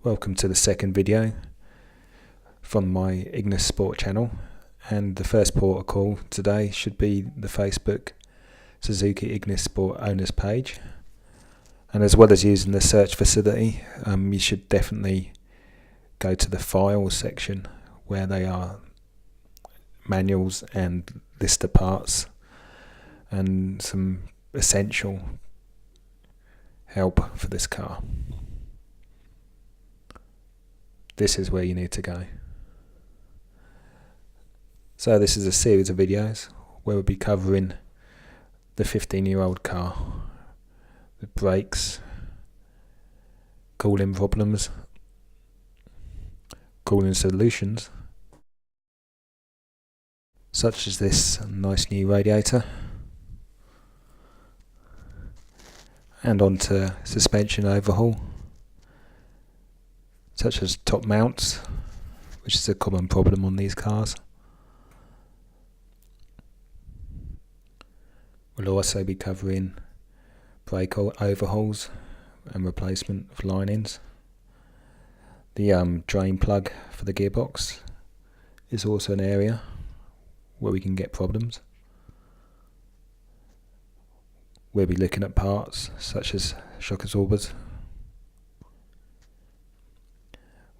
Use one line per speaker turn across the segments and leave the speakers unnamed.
Welcome to the second video from my Ignis Sport channel, and the first port of call today should be the Facebook Suzuki Ignis Sport owners page. And as well as using the search facility, you should definitely go to the files section where they are manuals and list of parts and some essential help for this car. This is where you need to go. So this is a series of videos where we'll be covering the 15-year-old car, the brakes, cooling problems, cooling solutions, such as this nice new radiator, and onto suspension overhaul, such as top mounts, which is a common problem on these cars. We'll also be covering brake overhauls and replacement of linings. The drain plug for the gearbox is also an area where we can get problems. We'll be looking at parts such as shock absorbers.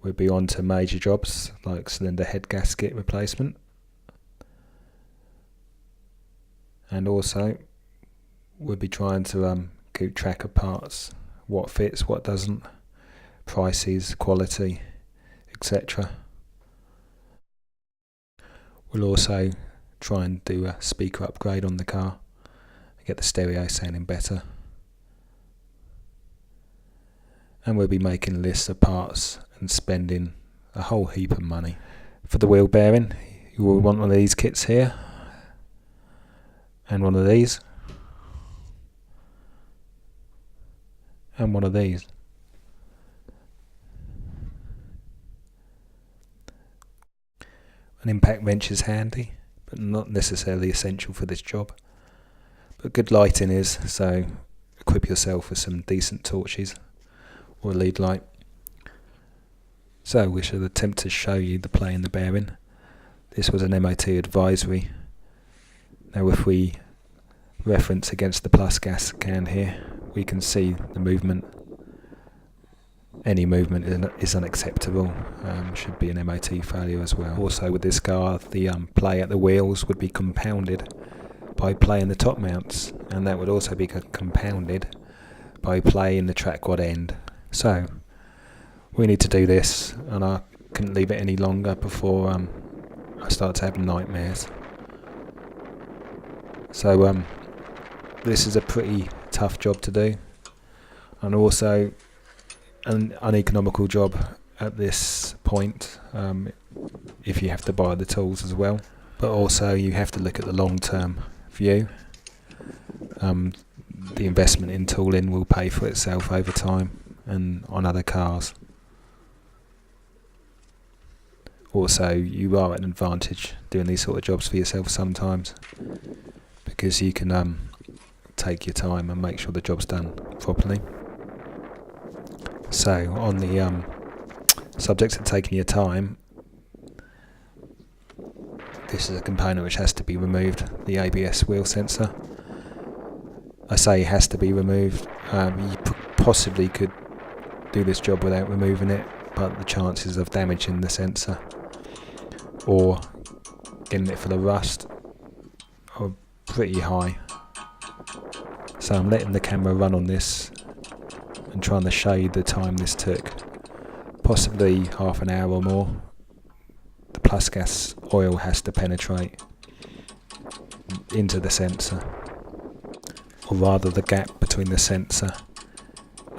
We'll be on to major jobs like cylinder head gasket replacement, and also we'll be trying to keep track of parts, what fits, what doesn't, prices, quality, etc. We'll also try and do a speaker upgrade on the car and get the stereo sounding better. And we'll be making lists of parts and spending a whole heap of money. For the wheel bearing, you will want one of these kits here, and one of these, and one of these. An impact wrench is handy, but not necessarily essential for this job. But good lighting is, so equip yourself with some decent torches or a lead light. So we shall attempt to show you the play in the bearing. This was an MOT advisory. Now if we reference against the plus gas can here, we can see the movement. Any movement is unacceptable, should be an MOT failure as well. Also with this car, the play at the wheels would be compounded by play in the top mounts, and that would also be compounded by play in the track rod end. So we need to do this, and I couldn't leave it any longer before I start to have nightmares. So this is a pretty tough job to do, and also an uneconomical job at this point, if you have to buy the tools as well. But also you have to look at the long-term view. The investment in tooling will pay for itself over time and on other cars. Also, you are at an advantage doing these sort of jobs for yourself sometimes, because you can take your time and make sure the job's done properly. So on the subject of taking your time, this is a component which has to be removed, the ABS wheel sensor. I say it has to be removed. You possibly could do this job without removing it, but the chances of damaging the sensor or getting it full of rust are pretty high. So I'm letting the camera run on this and trying to show you the time this took, possibly half an hour or more. The plus gas oil has to penetrate into the sensor, or rather the gap between the sensor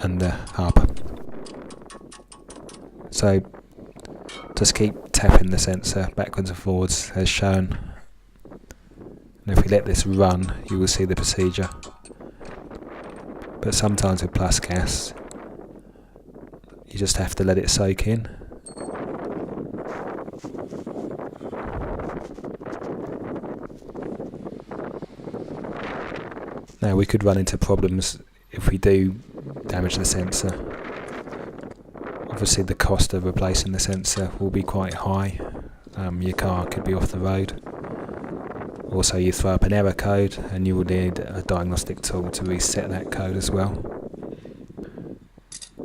and the hub. So just keep tapping the sensor backwards and forwards as shown, and if we let this run you will see the procedure. But sometimes with plus gas you just have to let it soak in. Now we could run into problems if we do damage the sensor, Obviously the cost of replacing the sensor will be quite high. Your car could be off the road. Also, you throw up an error code and you will need a diagnostic tool to reset that code as well.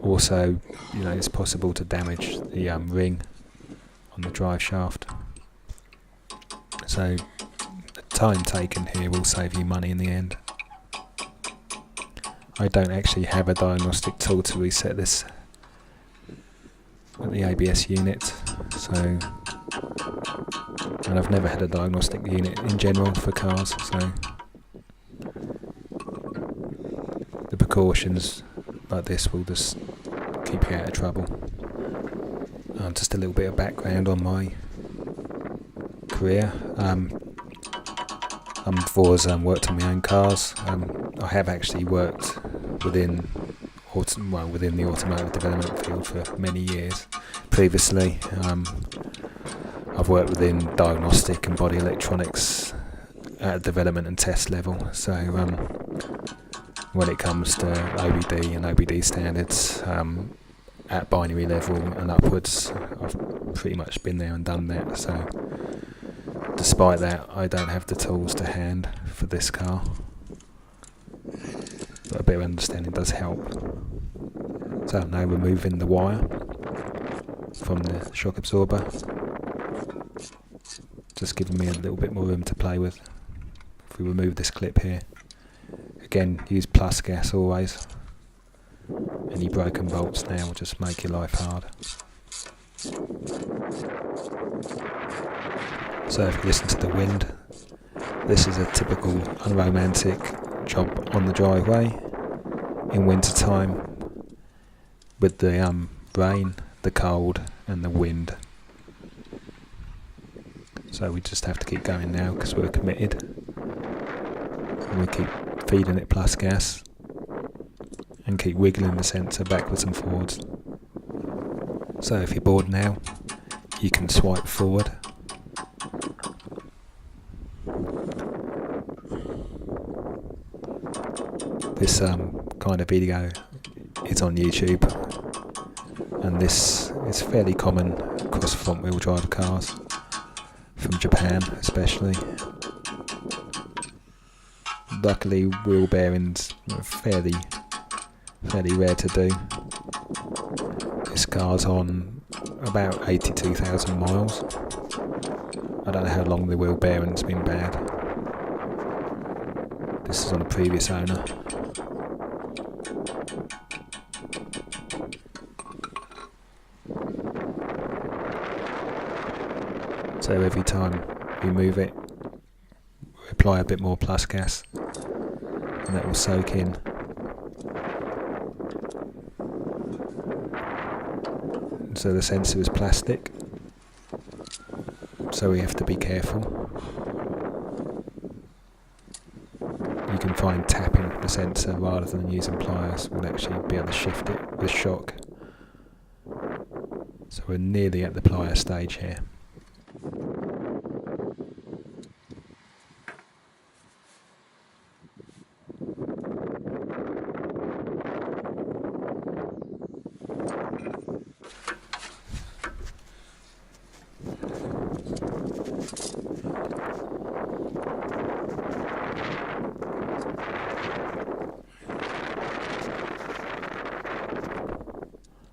Also, it's possible to damage the ring on the drive shaft. So the time taken here will save you money in the end. I don't actually have a diagnostic tool to reset this at the ABS unit, and I've never had a diagnostic unit in general for cars, so the precautions like this will just keep you out of trouble. Just a little bit of background on my career. I've always worked on my own cars. I have actually worked within the automotive development field for many years. Previously, I've worked within diagnostic and body electronics at development and test level. So when it comes to OBD and OBD standards at binary level and upwards, I've pretty much been there and done that. So despite that, I don't have the tools to hand for this car. But a bit of understanding does help. So now removing the wire from the shock absorber, just giving me a little bit more room to play with. If we remove this clip here, again use plus gas always. Any broken bolts now will just make your life hard. So if you listen to the wind, this is a typical unromantic job on the driveway in winter time with the rain, the cold and the wind. So we just have to keep going now because we're committed, and we keep feeding it plus gas and keep wiggling the sensor backwards and forwards. So if you're bored now, you can swipe forward. This kind of video is on YouTube, and this is fairly common across front wheel drive cars, from Japan especially. Luckily wheel bearings are fairly rare to do. This car's on about 82,000 miles. I don't know how long the wheel bearing's been bad. This is on a previous owner. So every time we move it, we apply a bit more plus gas, and that will soak in. So the sensor is plastic, so we have to be careful. You can find tapping the sensor rather than using pliers will actually be able to shift it with shock. So we're nearly at the plier stage here.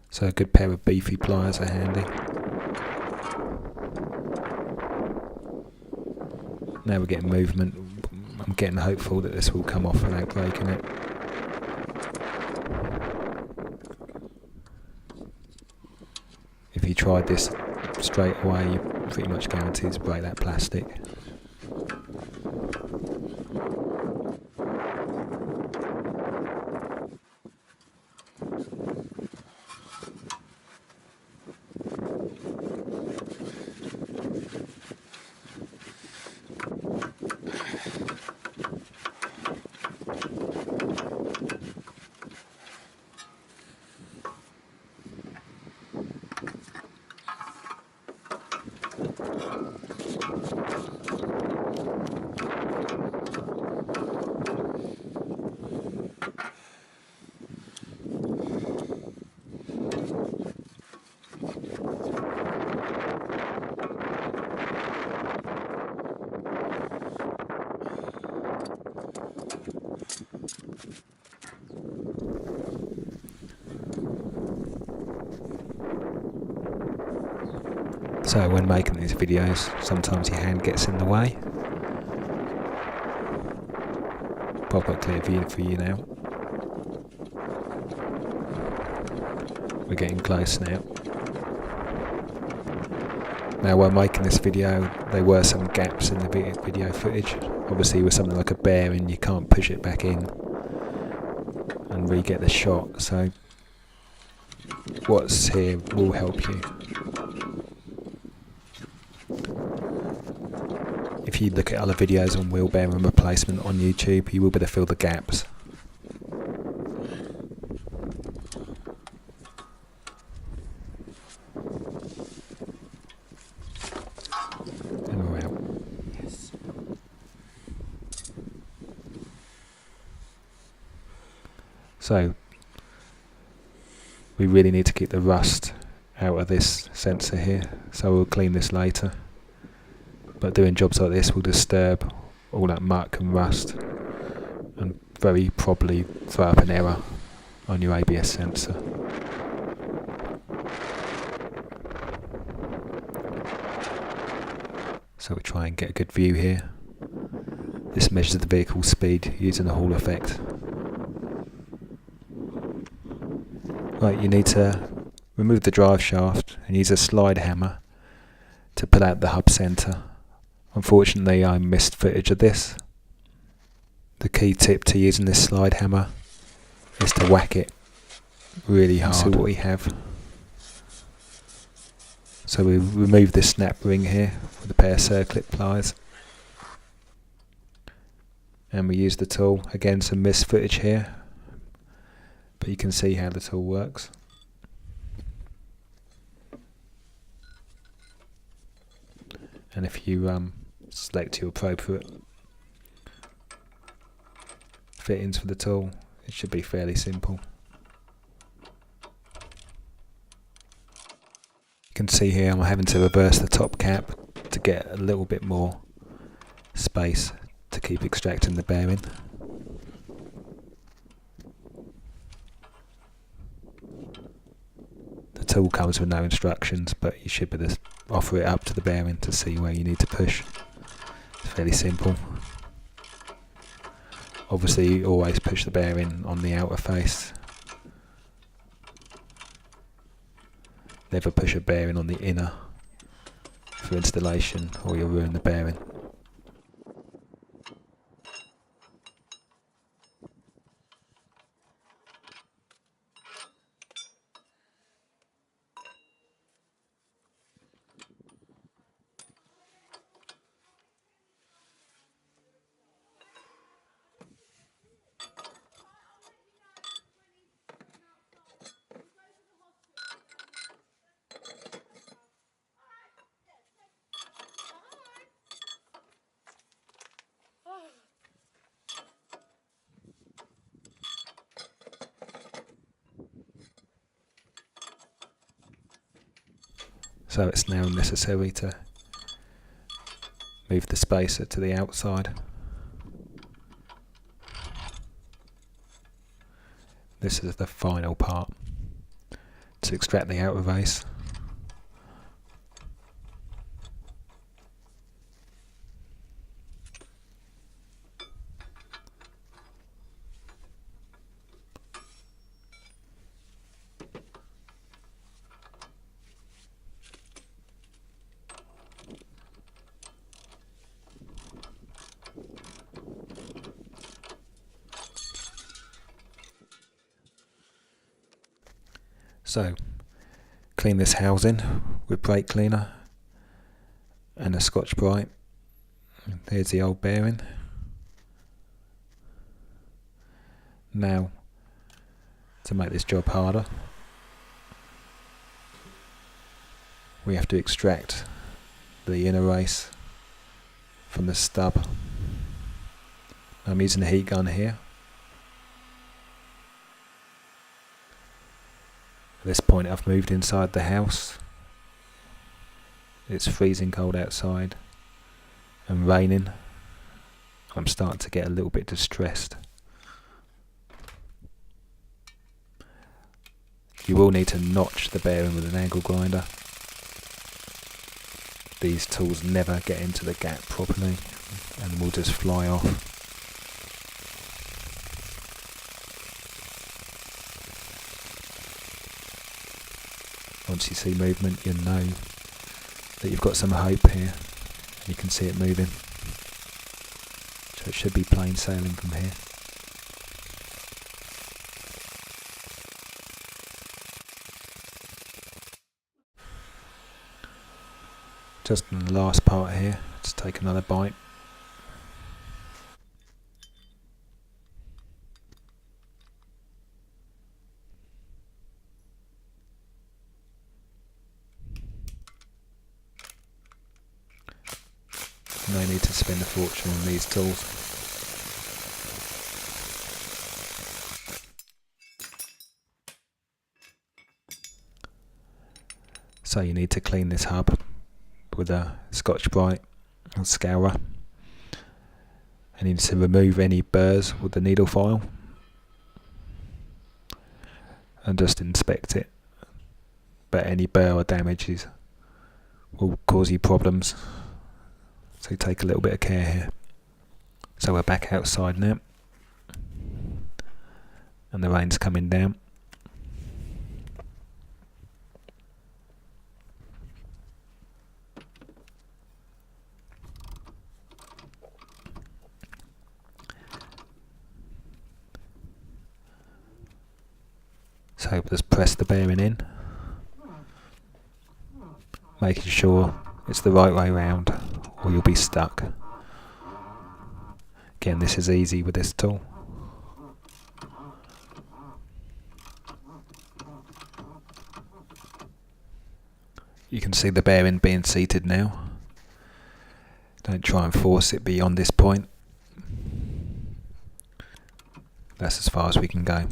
So a good pair of beefy pliers are handy. Now we're getting movement. I'm getting hopeful that this will come off without breaking it. If you tried this straight away, you're pretty much guaranteed to break that plastic. So when making these videos, sometimes your hand gets in the way. But I've got a clear view for you now. We're getting close now. Now while making this video, there were some gaps in the video footage. Obviously with something like a bearing, you can't push it back in and re-get the shot, so what's here will help you. If you look at other videos on wheel bearing replacement on YouTube, you will be able to fill the gaps. And we're out. Yes. So we really need to keep the rust out of this sensor here, so we'll clean this later. But doing jobs like this will disturb all that muck and rust and very probably throw up an error on your ABS sensor. So we try and get a good view here. This measures the vehicle's speed using the Hall effect. Right, you need to remove the drive shaft and use a slide hammer to pull out the hub centre. Unfortunately, I missed footage of this. The key tip to using this slide hammer is to whack it really hard. See what we have. So we remove this snap ring here with a pair of circlip pliers. And we use the tool. Again, some missed footage here, but you can see how the tool works. And if you select your appropriate fittings for the tool, it should be fairly simple. You can see here I'm having to reverse the top cap to get a little bit more space to keep extracting the bearing. The tool comes with no instructions, but you should be able to offer it up to the bearing to see where you need to push. It's fairly simple. Obviously you always push the bearing on the outer face. Never push a bearing on the inner for installation or you'll ruin the bearing. So it's now necessary to move the spacer to the outside. This is the final part to extract the outer race. So, clean this housing with brake cleaner and a Scotch-Brite. There's the old bearing. Now, to make this job harder, we have to extract the inner race from the stub. I'm using a heat gun here. At this point I've moved inside the house. It's freezing cold outside and raining. I'm starting to get a little bit distressed. You will need to notch the bearing with an angle grinder. these tools never get into the gap properly and will just fly off. Once you see movement, you know that you've got some hope here. You can see it moving. So it should be plain sailing from here. Just in the last part here, let's take another bite. No need to spend a fortune on these tools. So you need to clean this hub with a Scotch-Brite and scourer. And you need to remove any burrs with the needle file and just inspect it. But any burr or damages will cause you problems. So take a little bit of care here. So we're back outside now. And the rain's coming down. So just press the bearing in, making sure it's the right way round or you'll be stuck. Again, this is easy with this tool. You can see the bearing being seated now. Don't try and force it beyond this point. That's as far as we can go.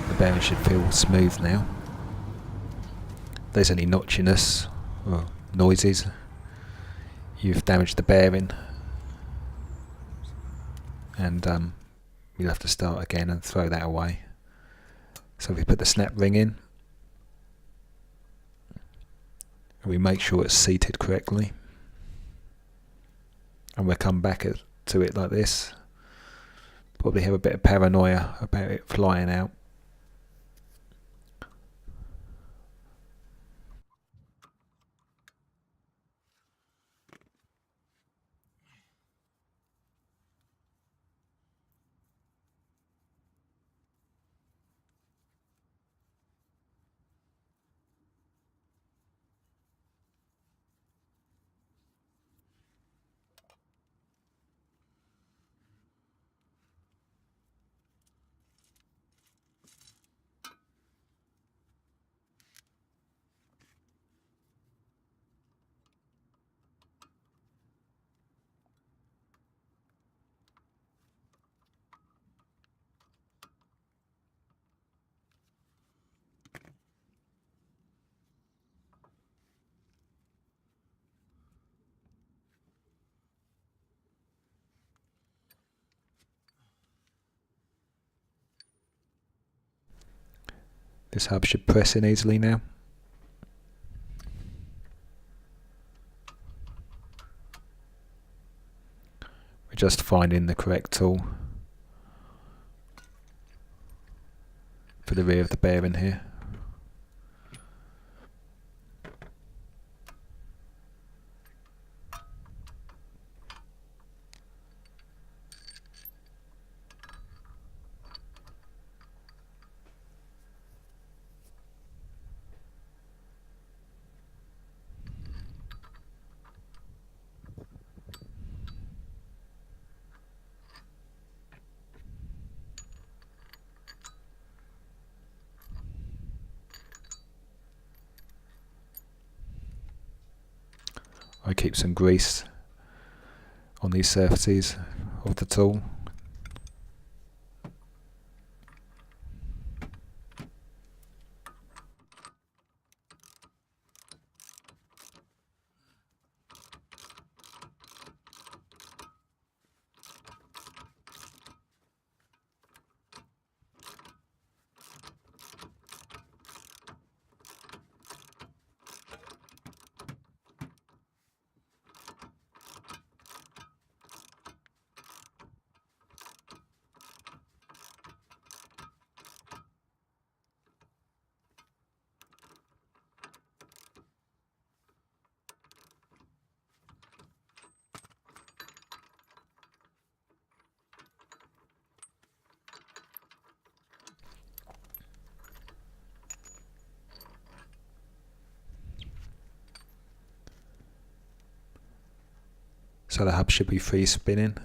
The bearing should feel smooth now. If there's any notchiness or noises, you've damaged the bearing, and you'll have to start again and throw that away. So we put the snap ring in, and we make sure it's seated correctly, and we'll come back to it like this. Probably have a bit of paranoia about it flying out. This hub should press in easily now. We're just finding the correct tool for the rear of the bearing here. I keep some grease on these surfaces of the tool. So the hub should be free spinning.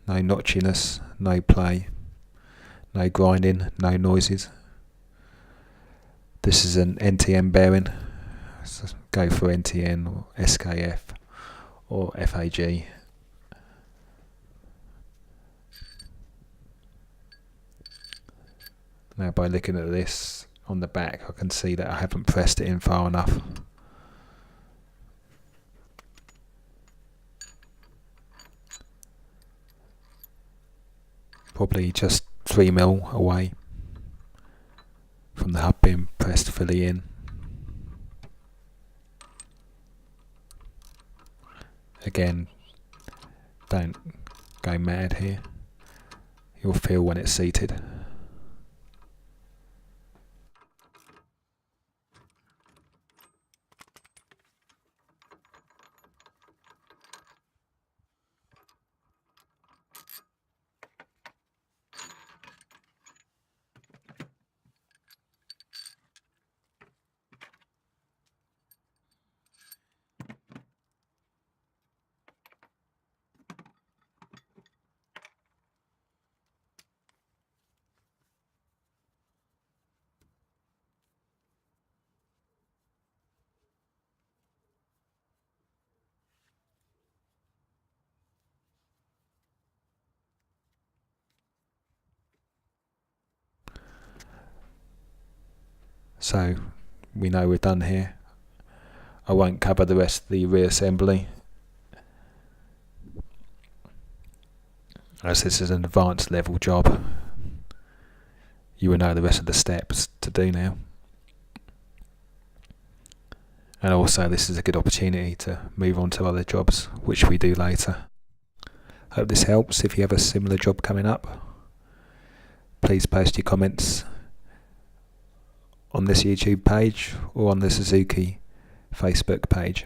No notchiness, no play, no grinding, no noises. This is an NTN bearing, so go for NTN or SKF or FAG. Now by looking at this on the back, I can see that I haven't pressed it in far enough. Probably just 3mm away from the hub being pressed fully in. Again, don't go mad here. You'll feel when it's seated. So we know we're done here. I won't cover the rest of the reassembly, as this is an advanced level job. You will know the rest of the steps to do now. And also this is a good opportunity to move on to other jobs, which we do later. Hope this helps. If you have a similar job coming up, please post your comments on this YouTube page or on the Suzuki Facebook page.